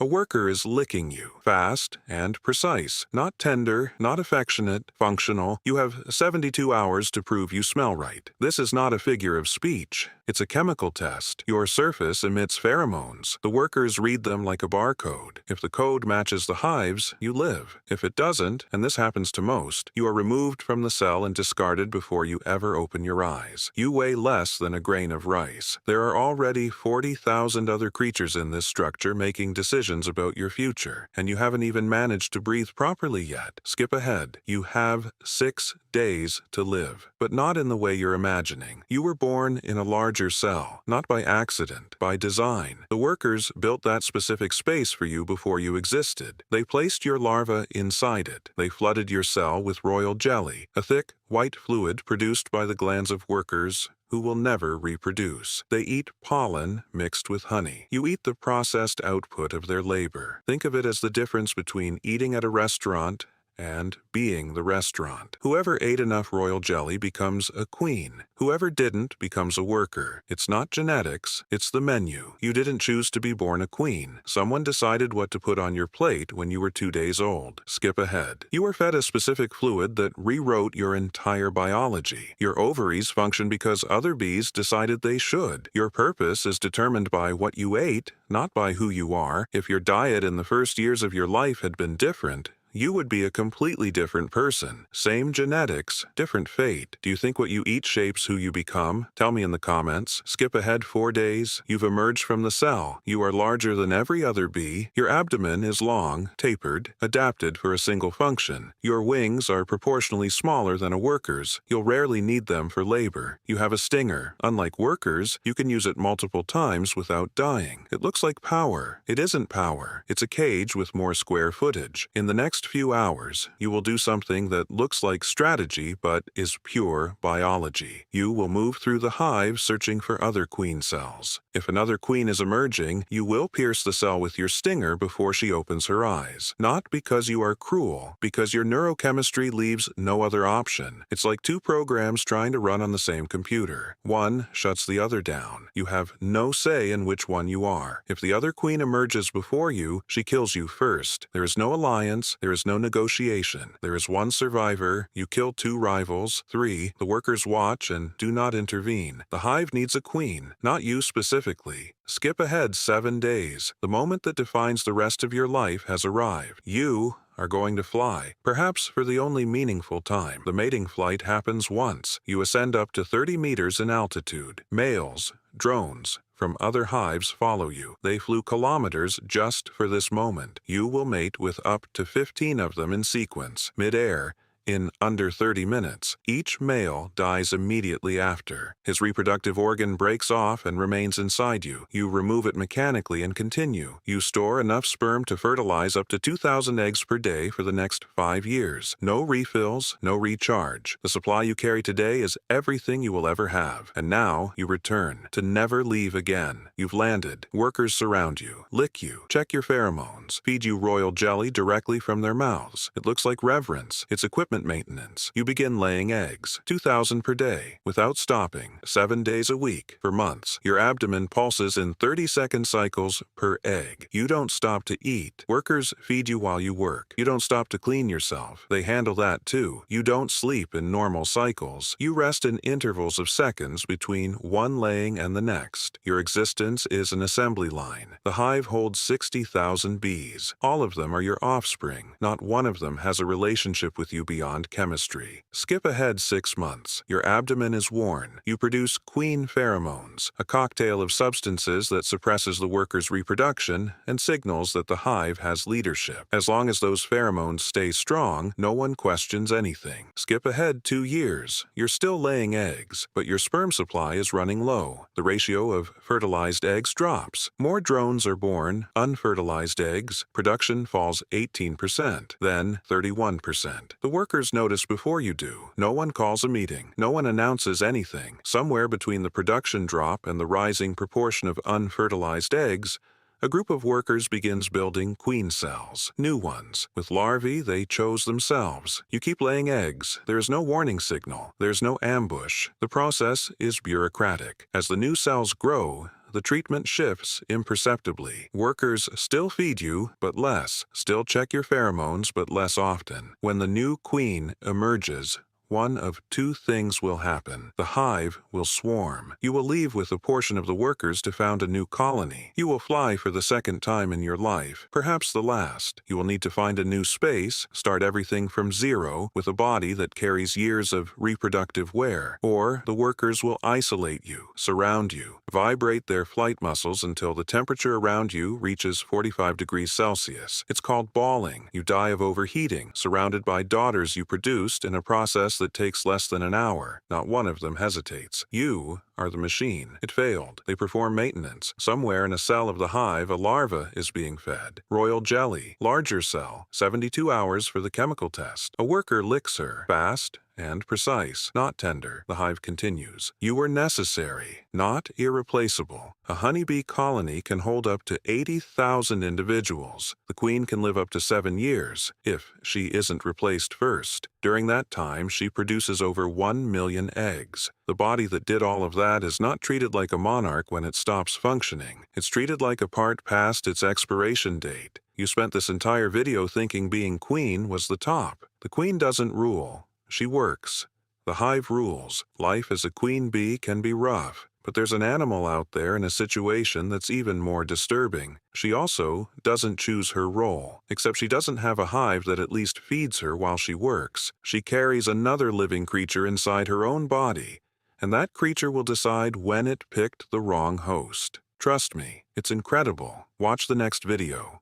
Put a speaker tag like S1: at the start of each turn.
S1: A worker is licking you, fast and precise, not tender, not affectionate, functional. You have 72 hours to prove you smell right. This is not a figure of speech. It's a chemical test. Your surface emits pheromones. The workers read them like a barcode. If the code matches the hive's, you live. If it doesn't, and this happens to most, you are removed from the cell and discarded before you ever open your eyes. You weigh less than a grain of rice. There are already 40,000 other creatures in this structure making decisions about your future, and you haven't even managed to breathe properly yet. Skip ahead. You have 6 days to live, but not in the way you're imagining. You were born in a larger cell, not by accident, by design. The workers built that specific space for you before you existed. They placed your larva inside it. They flooded your cell with royal jelly, a thick, white fluid produced by the glands of workers who will never reproduce. They eat pollen mixed with honey. You eat the processed output of their labor. Think of it as the difference between eating at a restaurant and being the restaurant. Whoever ate enough royal jelly becomes a queen. Whoever didn't becomes a worker. It's not genetics, it's the menu. You didn't choose to be born a queen. Someone decided what to put on your plate when you were 2 days old. Skip ahead. You were fed a specific fluid that rewrote your entire biology. Your ovaries function because other bees decided they should. Your purpose is determined by what you ate, not by who you are. If your diet in the first years of your life had been different, you would be a completely different person. Same genetics, different fate. Do you think what you eat shapes who you become? Tell me in the comments. Skip ahead 4 days. You've emerged from the cell. You are larger than every other bee. Your abdomen is long, tapered, adapted for a single function. Your wings are proportionally smaller than a worker's. You'll rarely need them for labor. You have a stinger. Unlike workers, you can use it multiple times without dying. It looks like power. It isn't power. It's a cage with more square footage. In the next few hours, you will do something that looks like strategy but is pure biology. You will move through the hive searching for other queen cells. If another queen is emerging, you will pierce the cell with your stinger before she opens her eyes. Not because you are cruel, because your neurochemistry leaves no other option. It's like 2 programs trying to run on the same computer. One shuts the other down. You have no say in which one you are. If the other queen emerges before you, she kills you first. There is no alliance. There is no negotiation. There is one survivor. You kill 2 rivals. 3. The workers watch and do not intervene. The hive needs a queen, not you specifically. Skip ahead 7 days. The moment that defines the rest of your life has arrived. You are going to fly, perhaps for the only meaningful time. The mating flight happens once. You ascend up to 30 meters in altitude. Males, drones, from other hives follow you. They flew kilometers just for this moment. You will mate with up to 15 of them in sequence, mid-air, in under 30 minutes. Each male dies immediately after. His reproductive organ breaks off and remains inside you. You remove it mechanically and continue. You store enough sperm to fertilize up to 2,000 eggs per day for the next 5 years. No refills, no recharge. The supply you carry today is everything you will ever have. And now you return, to never leave again. You've landed. Workers surround you, lick you, check your pheromones, feed you royal jelly directly from their mouths. It looks like reverence. It's equipment maintenance. You begin laying eggs, 2,000 per day, without stopping, 7 days a week, for months. Your abdomen pulses in 30-second cycles per egg. You don't stop to eat. Workers feed you while you work. You don't stop to clean yourself. They handle that too. You don't sleep in normal cycles. You rest in intervals of seconds between one laying and the next. Your existence is an assembly line. The hive holds 60,000 bees. All of them are your offspring. Not one of them has a relationship with you beyond chemistry. Skip ahead 6 months. Your abdomen is worn. You produce queen pheromones, a cocktail of substances that suppresses the worker's reproduction and signals that the hive has leadership. As long as those pheromones stay strong, no one questions anything. Skip ahead 2 years. You're still laying eggs, but your sperm supply is running low. The ratio of fertilized eggs drops. More drones are born, unfertilized eggs. Production falls 18%, then 31%. The workers notice before you do. No one calls a meeting. No one announces anything. Somewhere between the production drop and the rising proportion of unfertilized eggs, a group of workers begins building queen cells, new ones. With larvae they chose themselves. You keep laying eggs. There is no warning signal. There's no ambush. The process is bureaucratic. As the new cells grow, the treatment shifts imperceptibly. Workers still feed you, but less. Still check your pheromones, but less often. When the new queen emerges, one of two things will happen. The hive will swarm. You will leave with a portion of the workers to found a new colony. You will fly for the second time in your life, perhaps the last. You will need to find a new space, start everything from zero with a body that carries years of reproductive wear. Or the workers will isolate you, surround you, vibrate their flight muscles until the temperature around you reaches 45 degrees Celsius. It's called balling. You die of overheating, surrounded by daughters you produced in a process that takes less than an hour. Not one of them hesitates. You are the machine. It failed. They perform maintenance. Somewhere in a cell of the hive, a larva is being fed. Royal jelly. Larger cell. 72 hours for the chemical test. A worker licks her. Fast and precise, not tender. The hive continues. You were necessary, not irreplaceable. A honeybee colony can hold up to 80,000 individuals. The queen can live up to 7 years, if she isn't replaced first. During that time, she produces over 1 million eggs. The body that did all of that is not treated like a monarch when it stops functioning. It's treated like a part past its expiration date. You spent this entire video thinking being queen was the top. The queen doesn't rule. She works. The hive rules. Life as a queen bee can be rough, but there's an animal out there in a situation that's even more disturbing. She also doesn't choose her role, except she doesn't have a hive that at least feeds her while she works. She carries another living creature inside her own body, and that creature will decide when it picked the wrong host. Trust me, it's incredible. Watch the next video.